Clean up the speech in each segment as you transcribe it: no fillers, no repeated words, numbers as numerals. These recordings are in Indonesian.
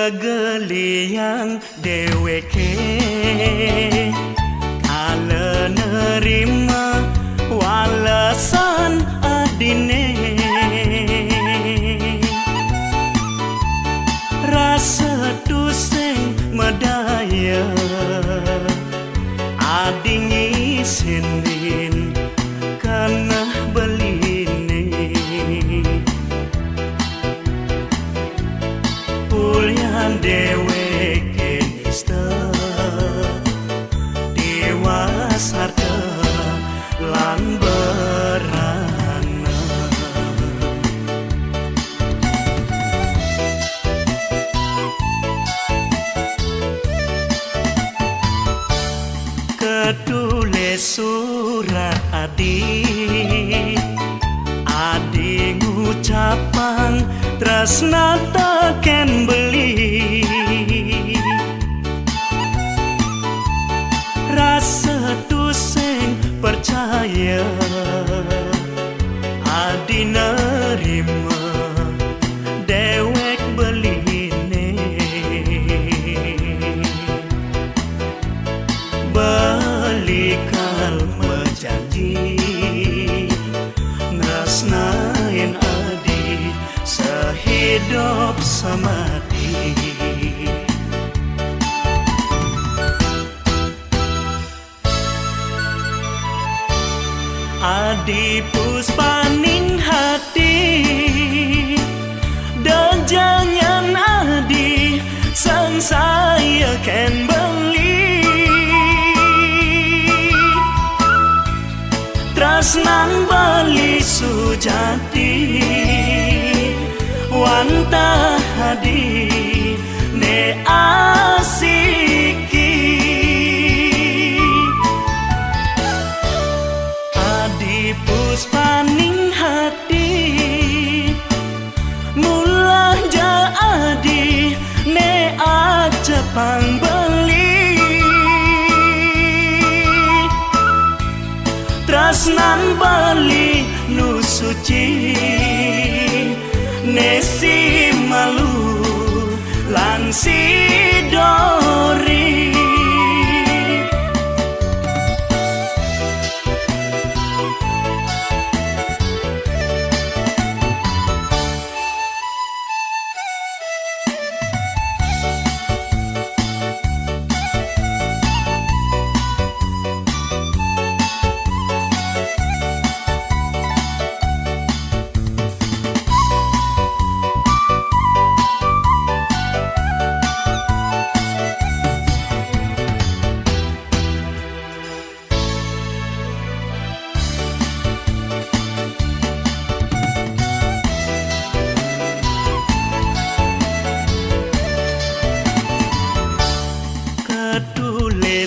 Kegeliang deweke kala nerima walesan adine, rasa tuseng medaya ading isinin karena beline pulian deweke nista dewasarta lan berana ketulis surat adi ngucapan tresna teken beli rasa tuseng percaya adi nerima dewek beline belikal menjanji ngasnain adi sehidup semati adi puspaning hati dan jangan adi sang saya ken beli tresnan bali sujati wanta hadi ne asiki adi puspaning hati mulah ja adi ne aja pangbeli tresnan bali nu suci nesi malu lan si dori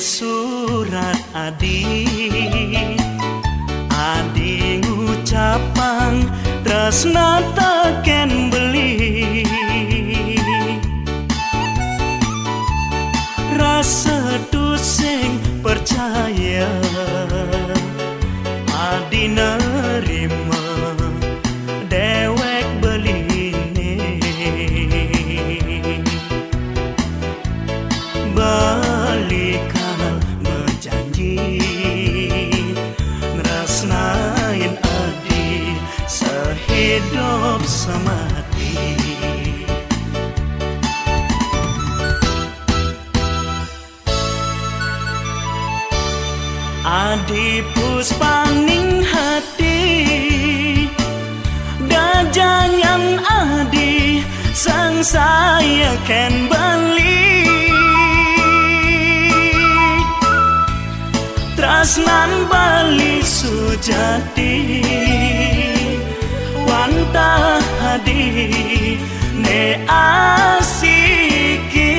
surat adi ngucapan tresna teken beli rasa tuseng percaya adi nerima dewek beline balikal menjanji ngrasnain adi sehidup semati adi puspaning hati dan jangan adi sang saya ken beli tresnan bali sujati wanta hadi ne asiki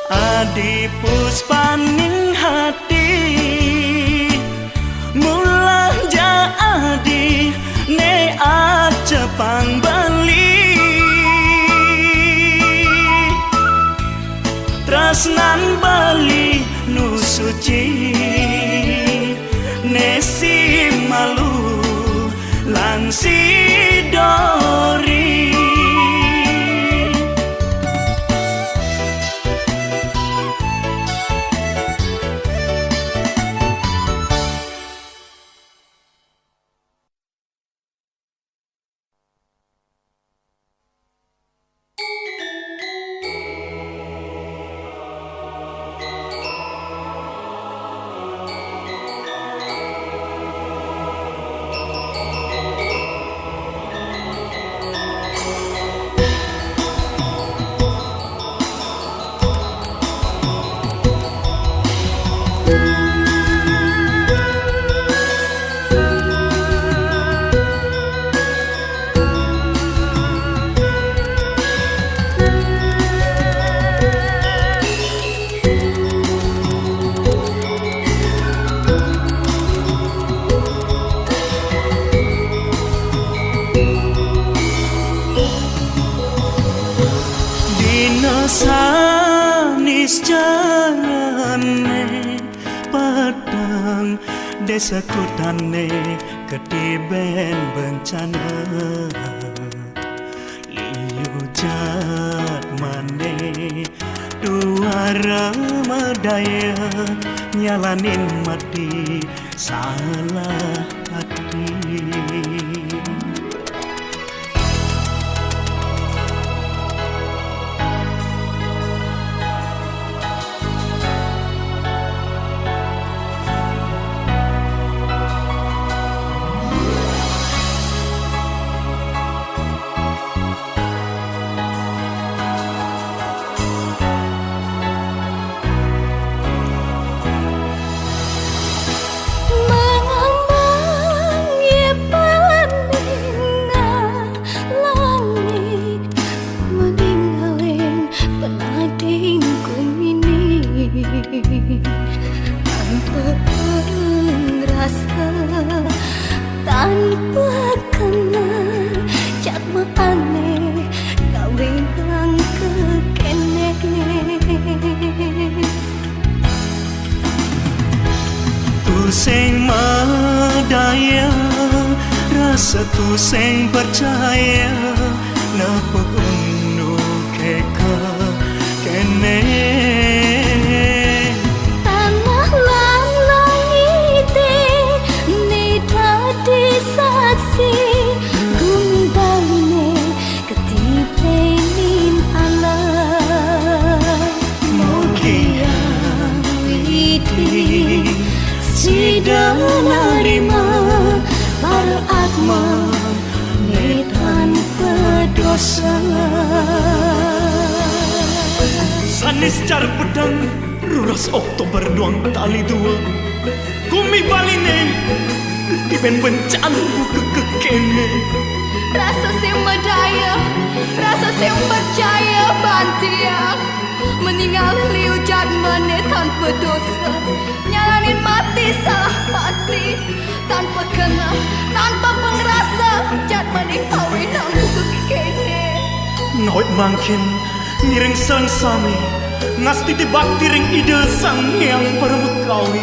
adi puspaning hati mulah ja adi ne aja pangbeli tresnan bali nu suci nesi malu lan si dori desa kutane ketiben bencana liu jat mane dua ramadaya nyalanin mati salah hati. Tanpa pengrasa, tanpa kenal, cak aneh kawin nang kekene. Tu sing madaya, rasa tu sing percaya, napa unu keka kene. Sida narima beratma ne tanpa dosa. Sanis car pedang ruras Oktober duang tali dua kumi baline tiben bencana kekene. Rasa sing medaya, rasa sing percaya bantia meninggal liu jadmane tanpa dosa, nyalanin mati salah hati, tanpa kenal, tanpa pengrasa, jadmane kawin aku kekene. Nói mangkin miring sang sami ngasti dibakti ring ide sang yang permekawi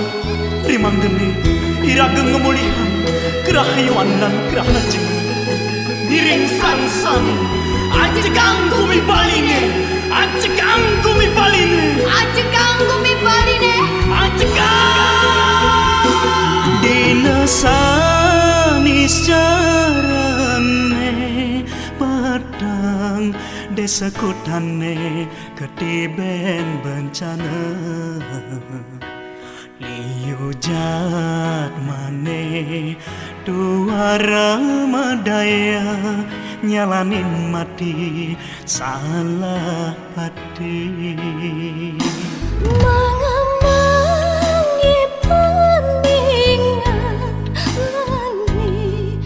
rimang geni irageng ngemulihan kerahayuan dan kerahajeng miring sang sami ajekang kumi baline ajekang kumi baline Ajekang kumi baline ajekang dinasani carane padang desa kutane ketiben bencana liu jat mane dua ramadaya nyalanin mati salah hati. Mengamangi peningan langit,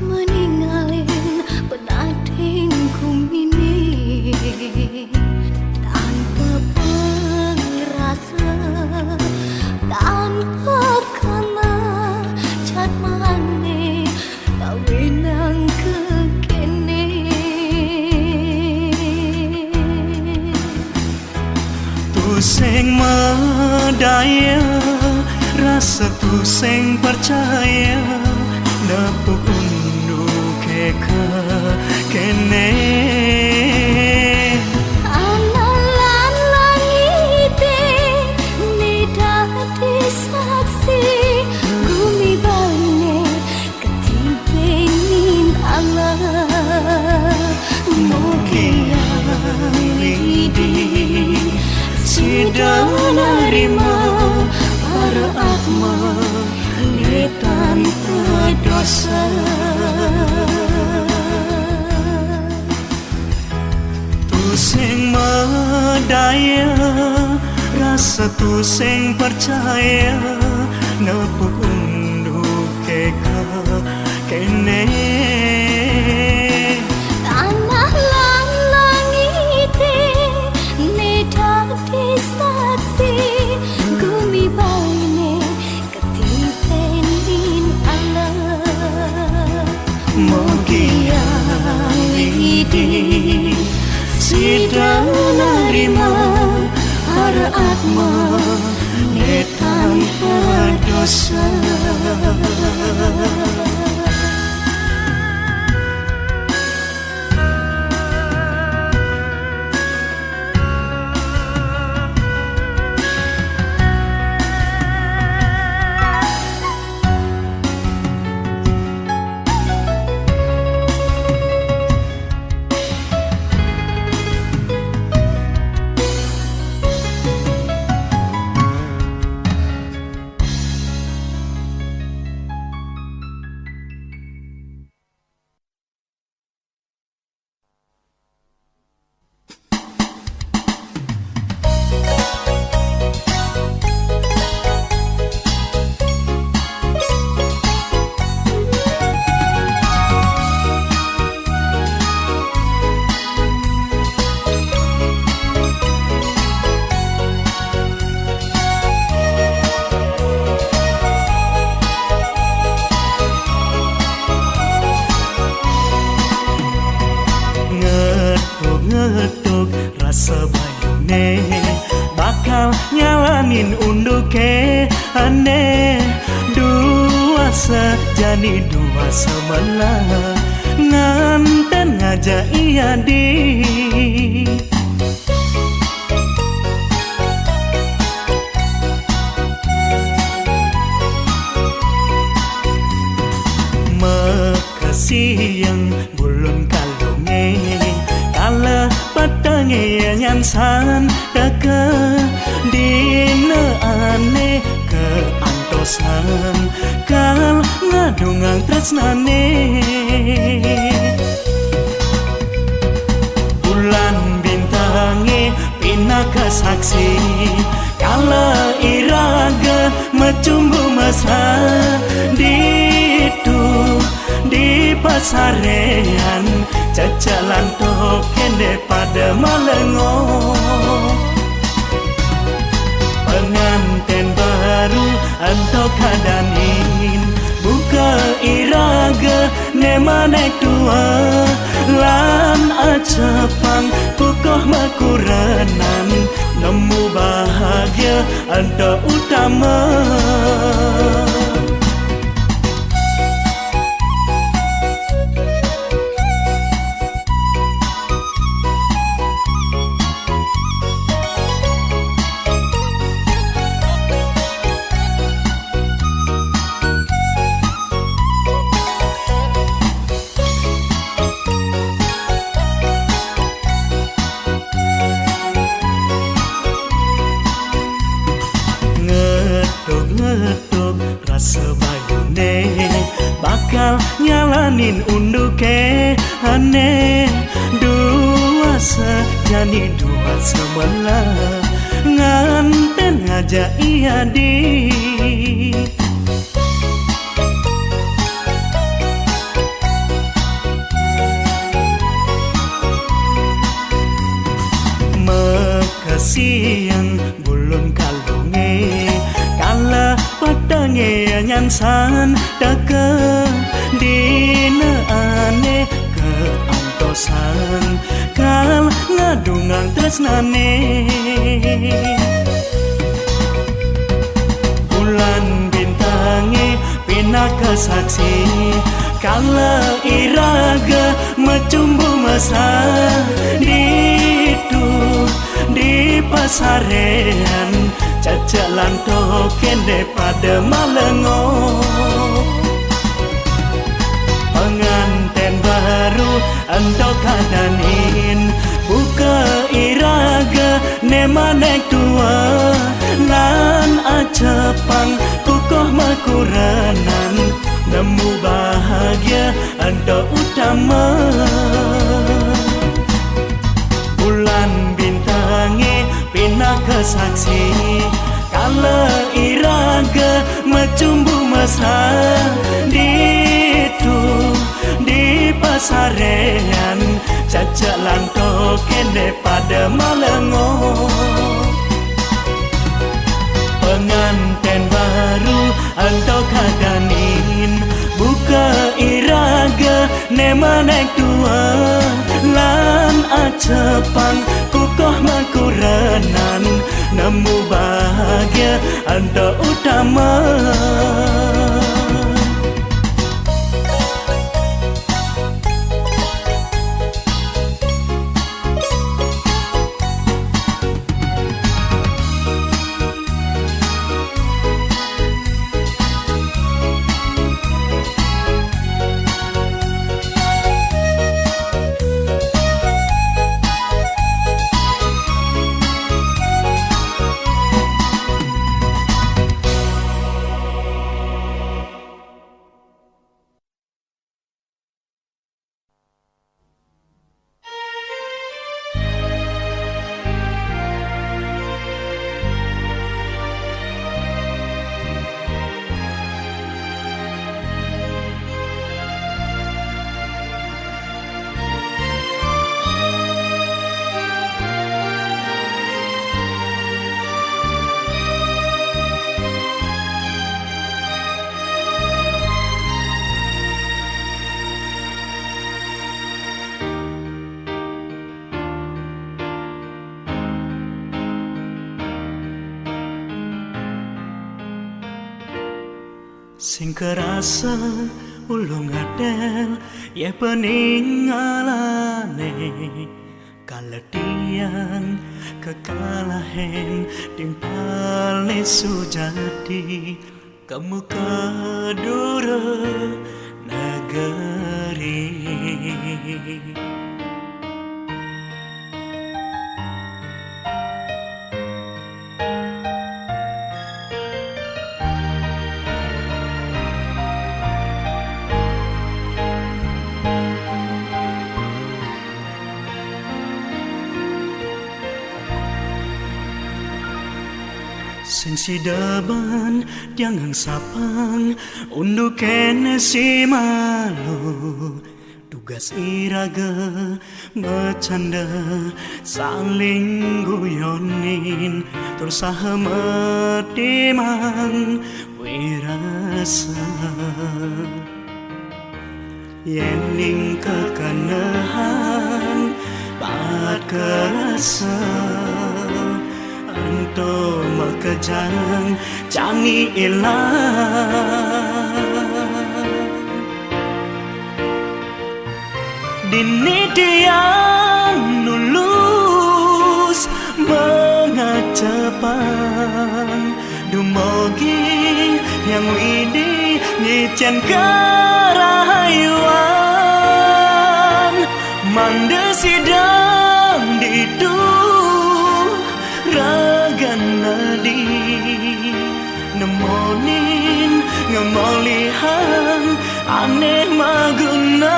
meninggalin penating kumini tanpa pengrasa, tanpa kenal jadmane kawin nang kekene. Tu sing madaya, rasa tu sing percaya, napa undu keka kene. Analan langite ni dadi saksi, gumi baline ketibenin Allah. Mugia lidi sida narima beratma ne tanpa dosa. Tu sing madaya, rasa tu sing percaya, napa undu keka kene. Tanah lan langite ne dadi saksi, gumi baline ketibenin Allah. Mugia lidi sida narima beratma ne tanpa dosa. dosa. Ngetuk rasa bayune bakal nyalanin unduke aneh dua sejani dua sebelah nganten ngajak iya di Makasih bulun kalunge kala patange nyansan deke dina ane ke antosan kal ngadungang tresnane bulan bintange pinaka saksi kala iraga macumbu masa ditu di pasarean cacalan token pada malengo pengantin baru anto kadanin buka iraga nema naik tua lan acepang pukoh makuranan nemu bahagia anto utama ngetuk rasa bayune bakal nyalanin unduke aneh dua sejani dua sebelah nganten ngajak iya di Makasih bulun kalunge kala patange nyansan deke dina ane ke antosan kal ngadungang tresnane bulan bintange pinaka saksi kala iraga macumbu masa ditu di pasarean cacalan token pada malengo pengantin baru anto kadanin buka iraga nema naik tua lan acepang kukoh makuranan nemu bahagia anto utama bulan bintange pinaka saksi kala iraga macumbu masa ditu di pasarean cacalan token pada malengo pengantin baru anto kadanin buka iraga nema naik tua lan acepang kukoh makuranan nemu bahagia anda utama. Sing kerasa ulung adel ya peninggalane kaladian kekalahan timpale sujati kamu kedura negeri. Sing si deban jangan sapang undu kene si malu tugas iraga bercanda saling guyonin terus timang wirasa yening kekanahan bat kerasa anto makajang jani ilang dini tiang nulus mengacepang dumogi yang widi nyicen kerahayuan mande sidang didu ragan nadi nemonin ngemolihan aneh maguna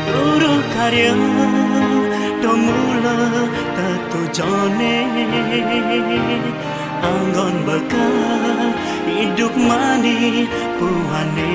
turu karya tomula tatujone anggon beka hidup mani puhane.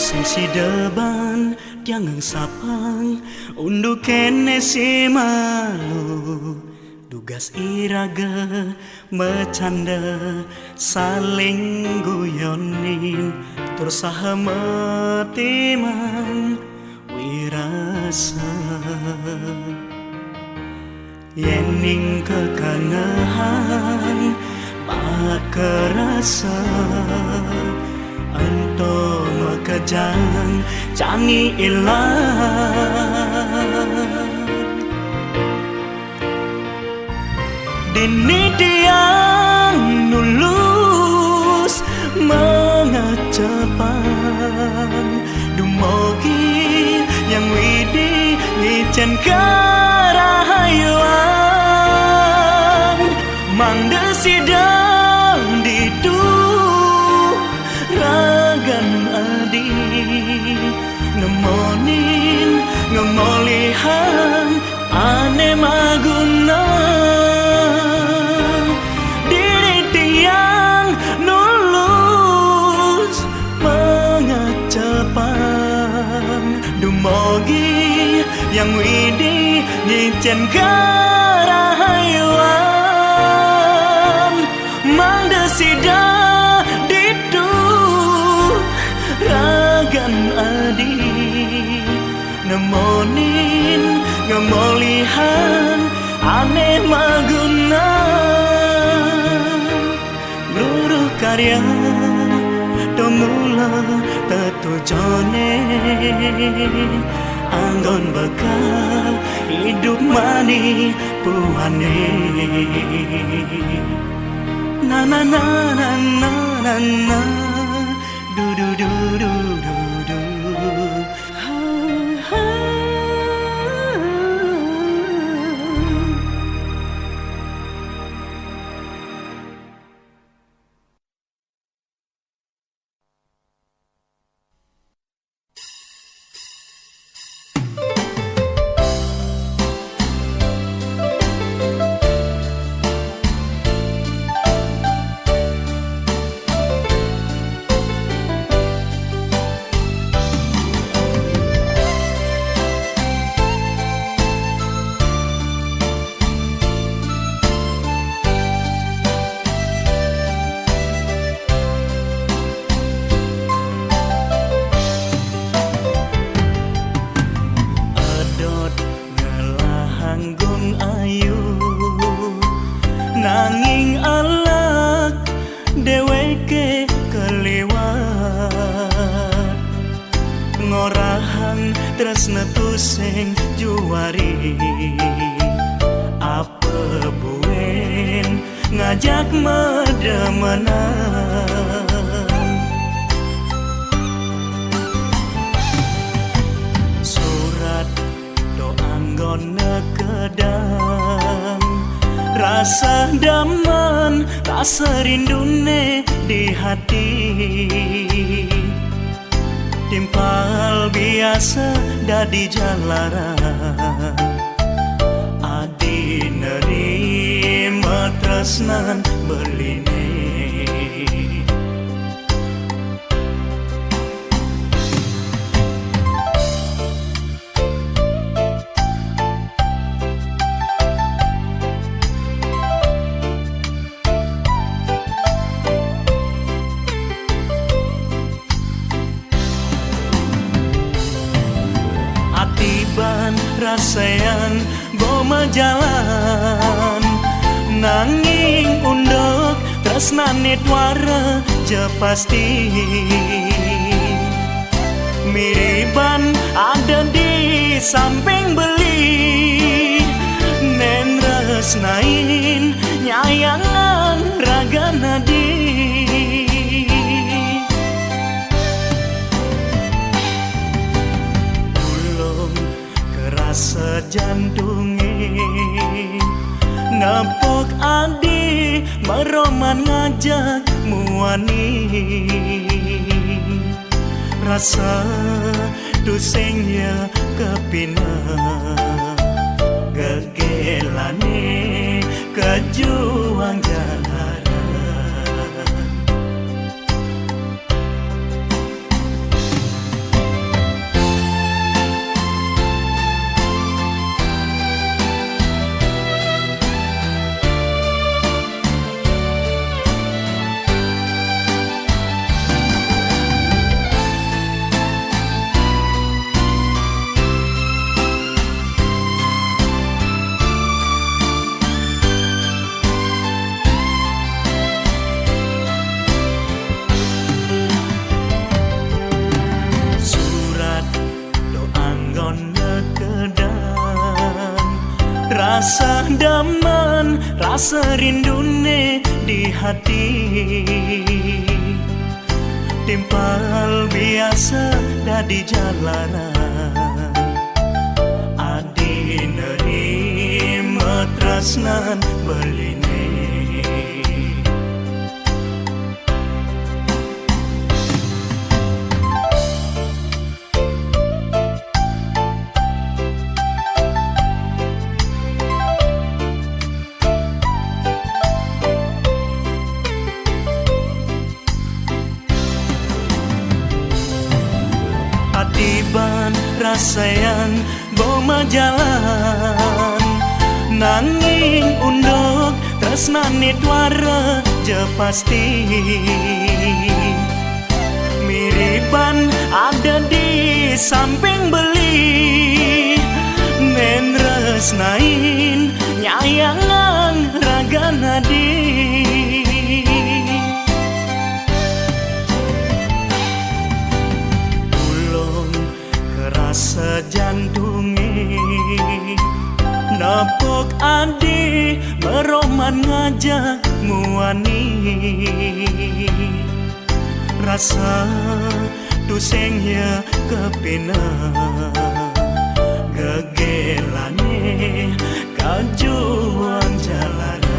Sing si deban jangan sapang undu kene si malu tugas iraga bercanda saling guyonin terus timang wirasa yening kekanahan bat kerasa anto makajang jani ilang dini tiang nulus mengacepang dumogi yang widi ngicen kerahayuan mande sidang didu ragan adi nemonin ngemolihan ane maguna diri tiang nulus pengacapan dumogi yang widi nyicen karahayuan mandesida ditu ragan adi nemonin ngemolihan aneh maguna guru karya tomula tetujone anggon bekal hidup mani puane na na na na na na na du du du du du du ha ha. Nanging alak deweke kelewat ngorahan tresna tusing juari apa buen ngajak medemenan surat doanggon nekedang rasa daman, rasa rindune di hati timpal biasa dadi jalaran adi nerima tresnan berline rasayan goma jalan nanging undok tresnane twara je pasti miriban ada di samping beli nen resnain nyayangan raga nadi sejandungi nepok adi meroman ngajak muani rasa dusengnya kepina gegelane kejuang jalan rasa daman, rasa rindune di hati timpal biasa dadi jalanan adi nerima tresnan beline sayang boma jalan nanging unduk tresnane dwara je pasti miripan ada di samping beli men resnain nyayangan raga nadi ulung kerasa jantungi nepuk adi meroman ngajak muani rasa tusengnya kepina gegelane kajuan jalanan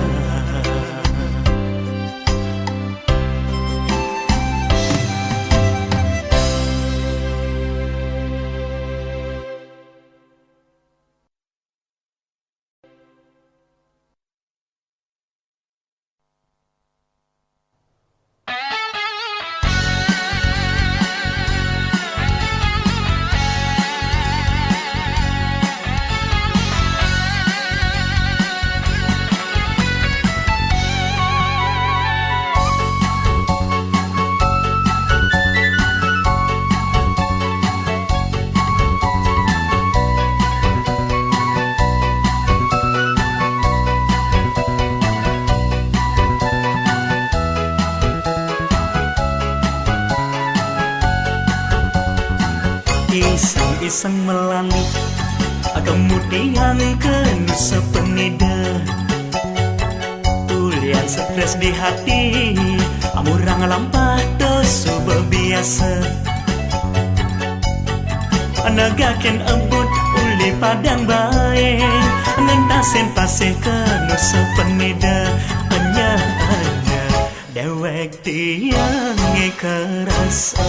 iseng melali kemudian ke nusa penida tulian stres di hati amurang lampah dosu berbiasa negaken embut uli padang bae ngentasen pasih ke nusa penida anya dewek tiang kerasa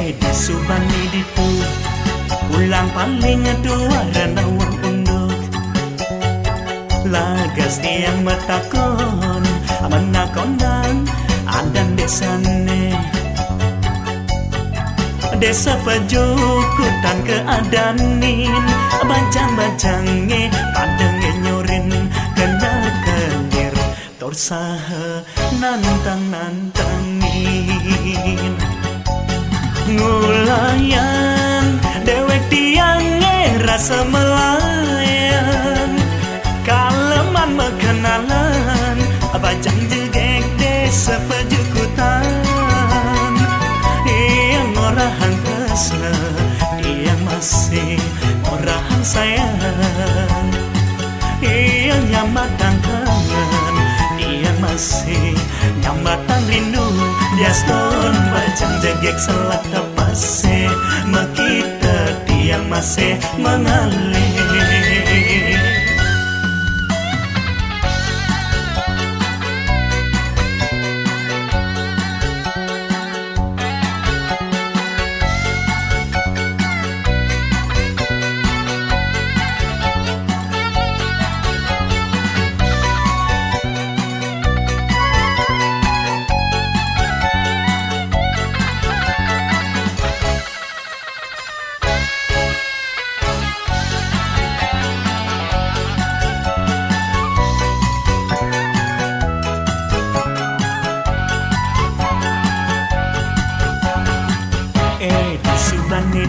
di subani ditu ulang paling dua ranawang unduk lagas tiang metakon menakonan adan desane desa pejukutan keadanin bancang-bancange kadenge nyurin kena kendir torsaha nantang-nantangin ngulayan dewek tiange rasa melayan kaleman mekenalan bajang jegek desa pejukutan yang orahan kesna yang masih orahan sayang yang nyamatang kangen yang masih nyambatan rindu Diaston bajang jegek selat tapase makita tiang masih mengalir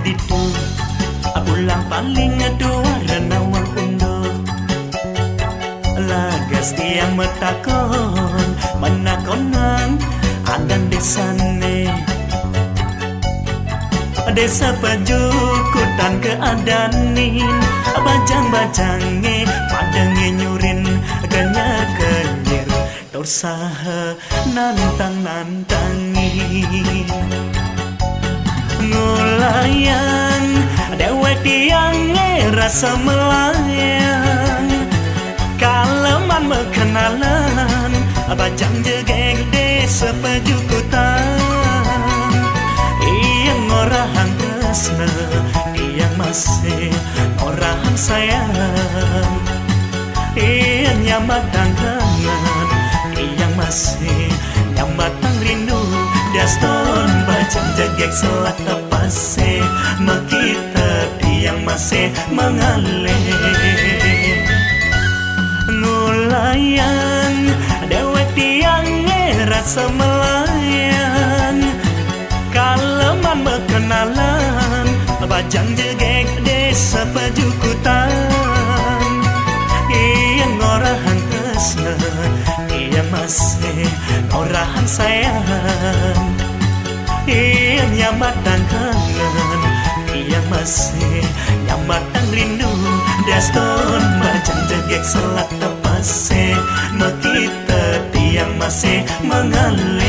ditu pulang paling dua renawang unduk lagas tiang metakon menakonan adan desane desa pejukutan keadanin bajang-bajange padenge nyurin kenya kenyir torsaha nantang-nantangin ngulayan dewek tiange rasa melayang kaleman mekenalan bajang jegek desa pejukutan yang orahan tresna yang masih orahan sayang nyamatang kangen yang masih nyamatang rindu daston bajang jegek selak tepase mekita yang masih mengalir ngulayan dewek tiang rasa melayang kaleman berkenalan bajang jegek desa pajukutan yang ngorahan kesna yang masih ngorahan sayang yang nyamatang kangen yang masih nyamatang rindu daston bajang jegek selak tepase mekita tiang masih mengalir.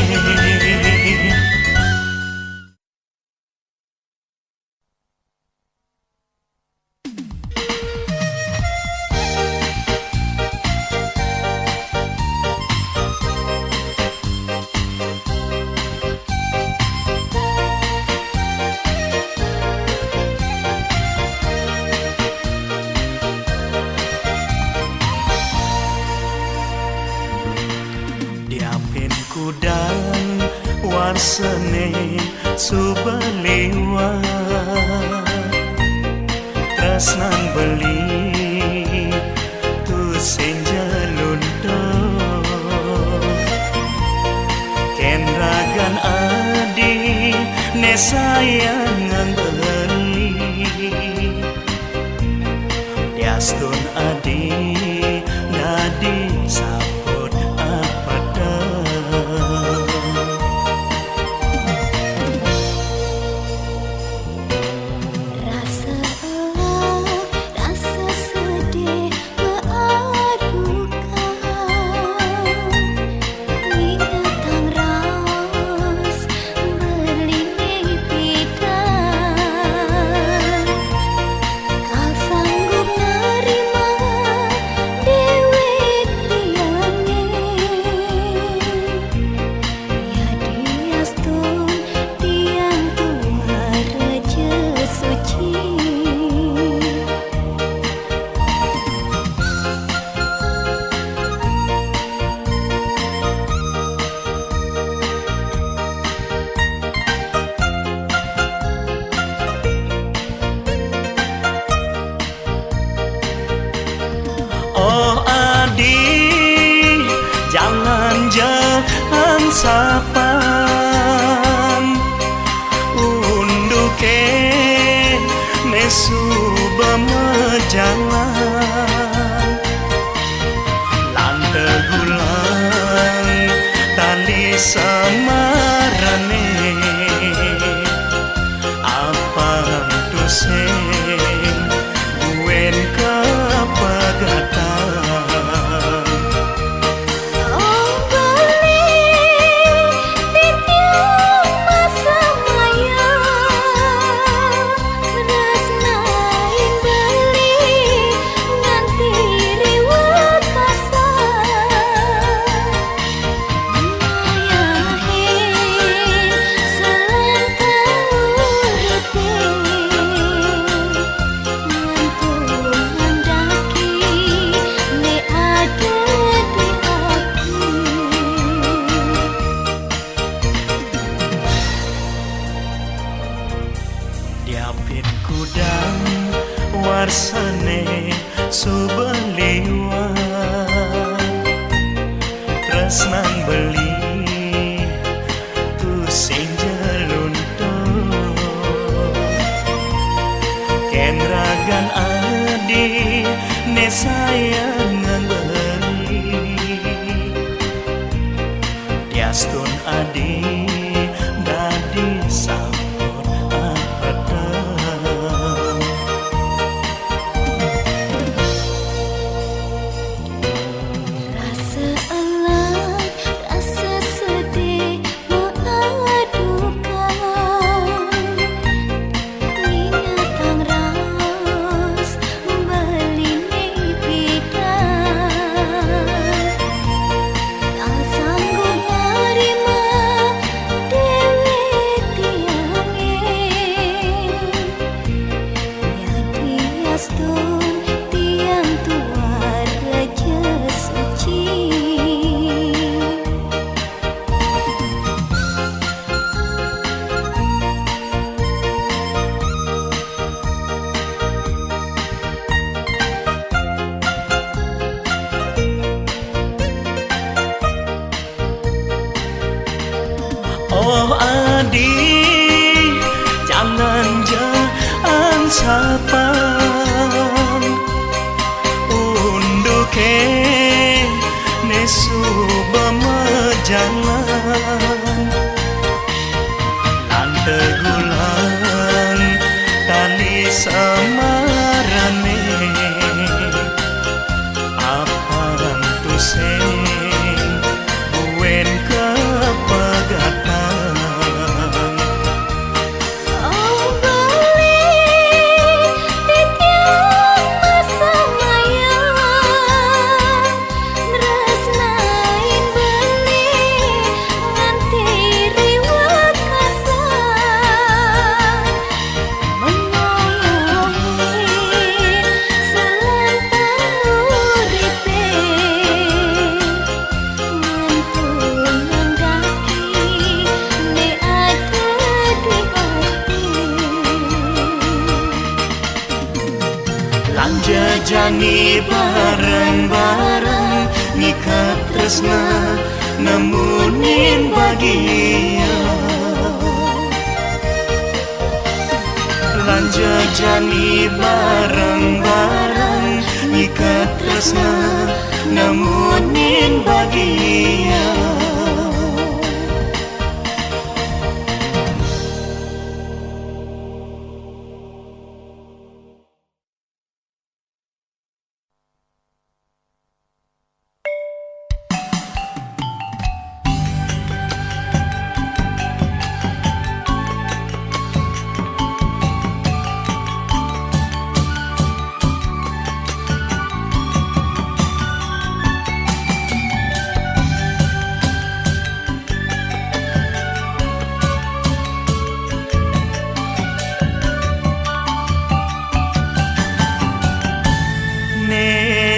Kudang warsane subaliwa tresnan beli tu senjalundo ken ragan adi ne sayangan beli diastun adi nadi saput apada jangan sapam unduke mesu bemejalan lante gulang tali samarane apa dosen buen kepagatan diapit kudang warsane subaliwa tresnan beli tu senjalunto ken ragan adi ne sayangan beli diastun adi dadi sampun apada sanggup nerima dewe jalan lan tegulang tali samarane apang tuseng buen kepegatan Oh beli titiang masa maya Nresnain beli nganti riwet kasar Mengayohi selentang uripe Ngantung mendaki ne ada di hati lan jajani bareng-bareng ngikat tresna nemunin bahagia lan jajani bareng-bareng ngikat tresna nemunin bahagia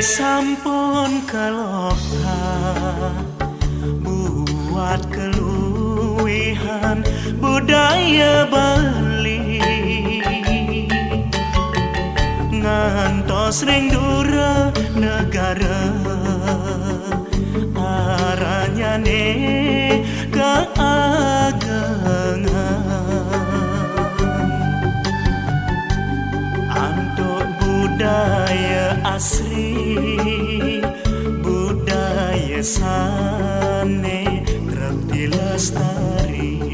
sampun kelokha buat keluwihan budaya Bali ngantos ring dura negara aranyane keagengan antuk budaya asri budaya sane kerap dilestari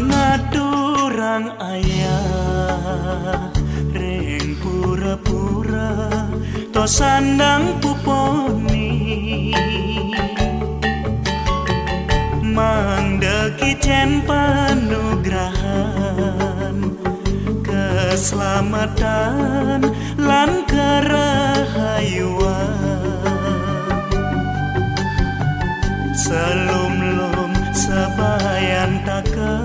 mengaturang ayah ring pura-pura to sandang puponi mandeki cen panugrahan keselamatan lan kerahayuan selum-lum sebayan taka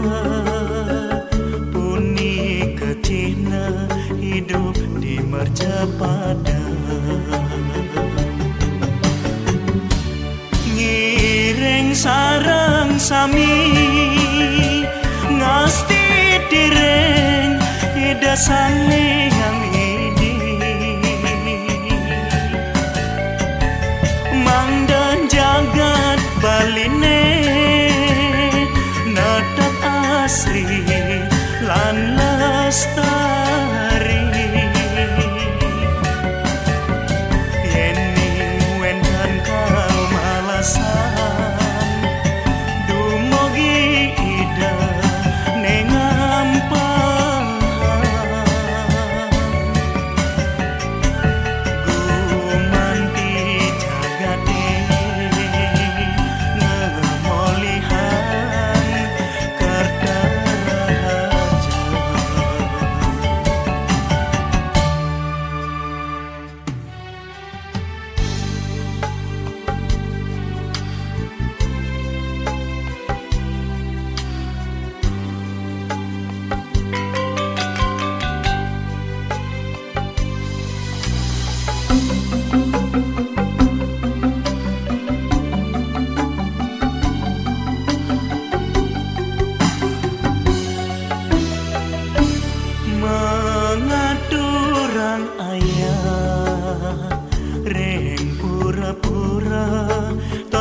puni kecina hidup di mercapada ngiring sarang sami ngasti direng idasane yang ini mangdan jagat baline nadak asli lan lestari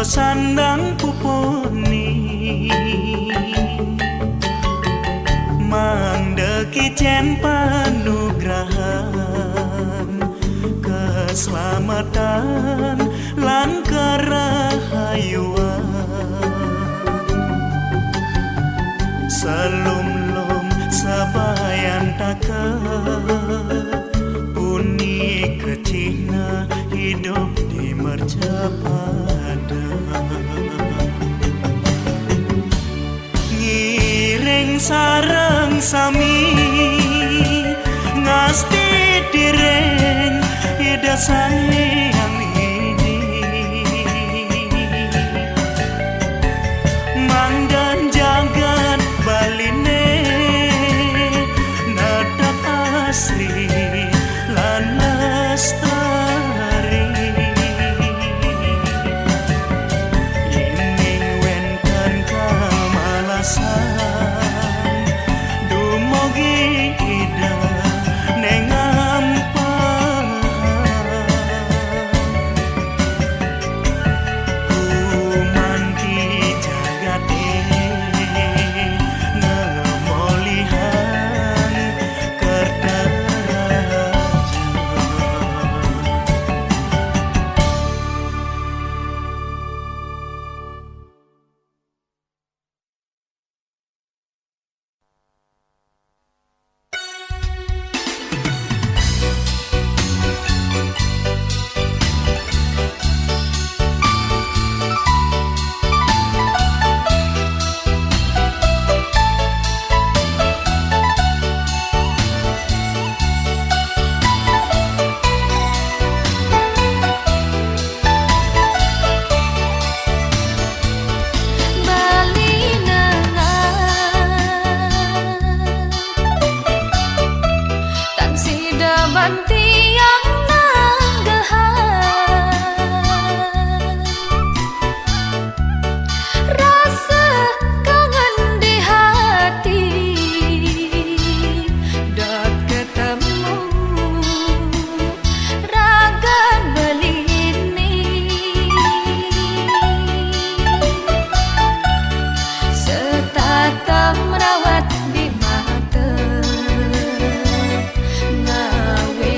sandang puponi jen panugrahan keselamatan lan kerahayuan selum-lum sabayan taka puni kecina hidup di mercapada ngiring sareng sami ngasti direng ida sayang ini mangdan jagat baline nadak asli lan lestari ining wenten kamalasan dumugi ida neng ampahan kumanti jagate ngemolihan kerdaraja merawat di mata ngawe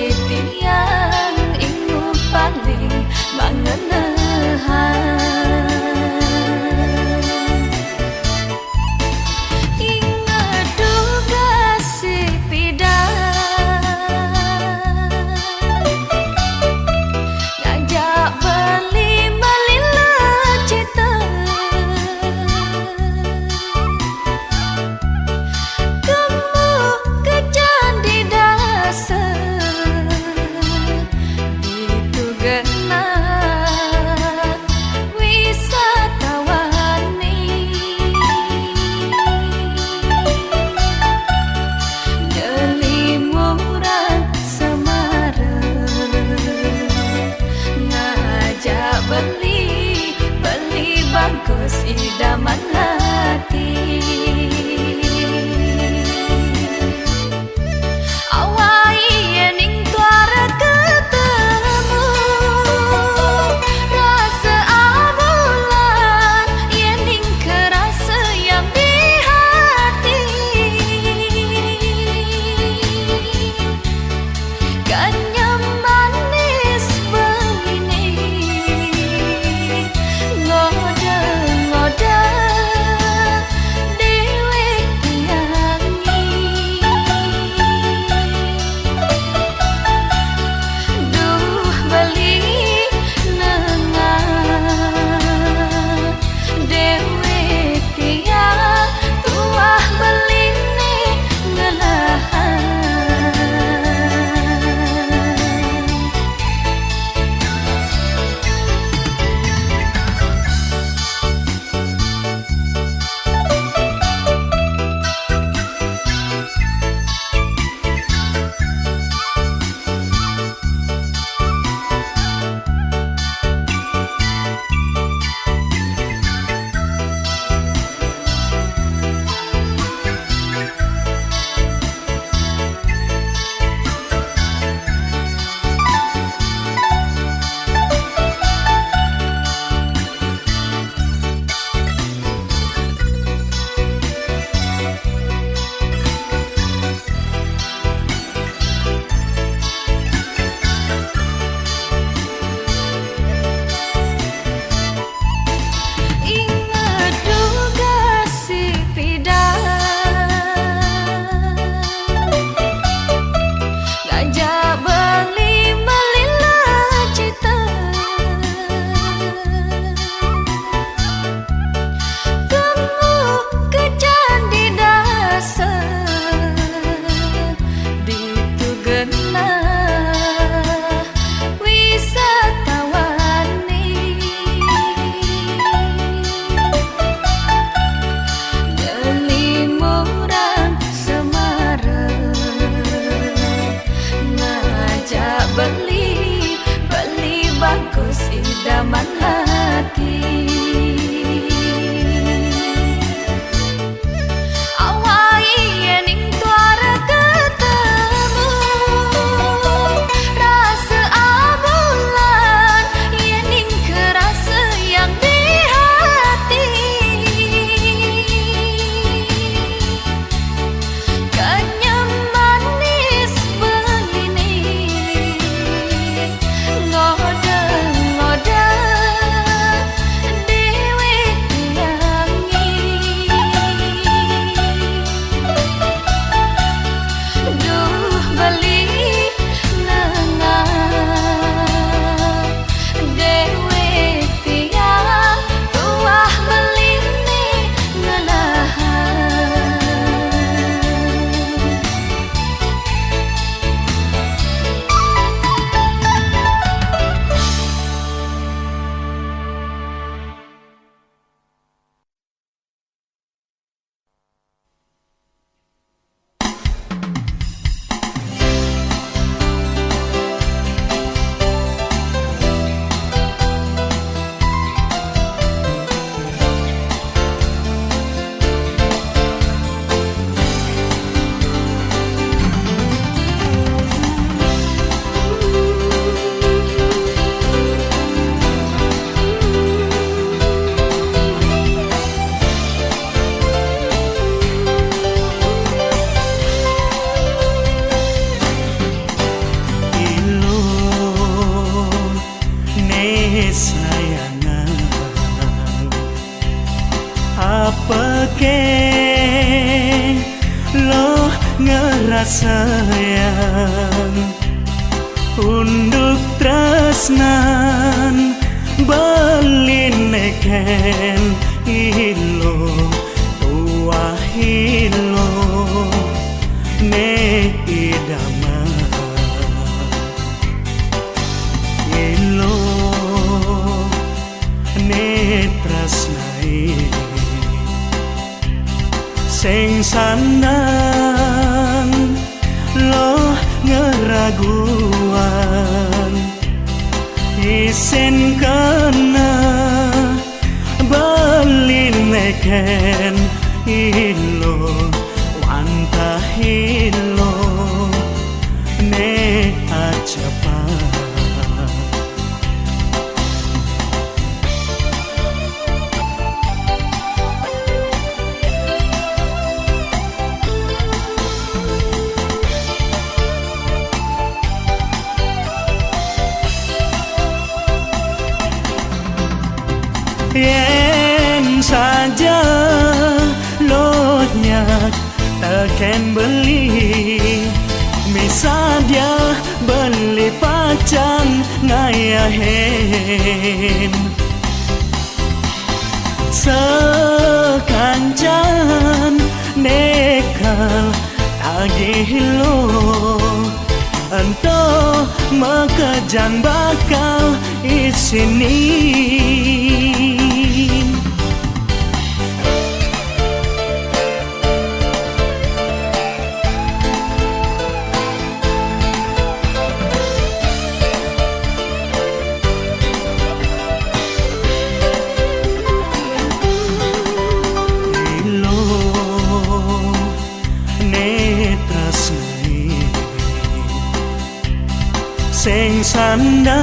ngerasayang unduk tresnan belineken ilo tua ilo ne idama ilo ne tresnai sing sanang lo ngeraguan isin kena belineken ilo wanta ilo ne acapa yen saja lotnya teken beli misalnya beli pacan ngayahin sekancan nekal tagih lo ento makejang bakal isini sing sandang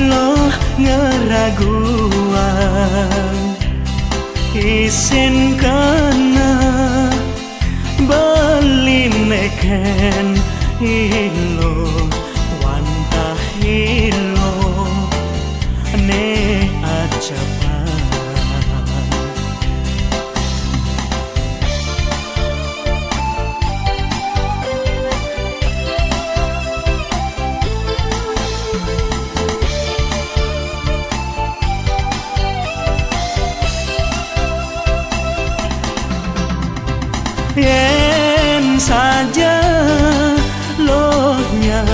lo ngeraguan isin kena belineken ilo wantah ilo ne acapan yen saja lohnya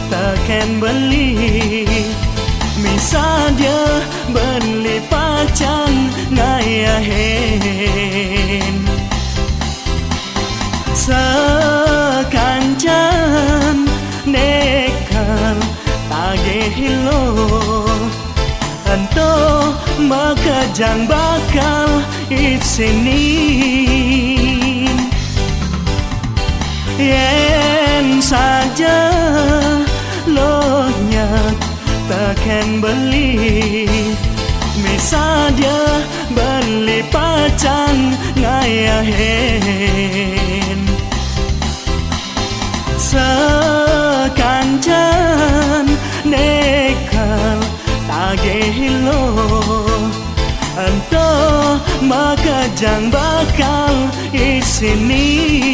takkan beli misalnya beli pacan ngayahin sekancan nekal tagih lo ento makejang bakal isini yen saja lohnya takkan beli misalnya beli pacan ngayahin sekancan nekal tagih lo ento makejang bakal isini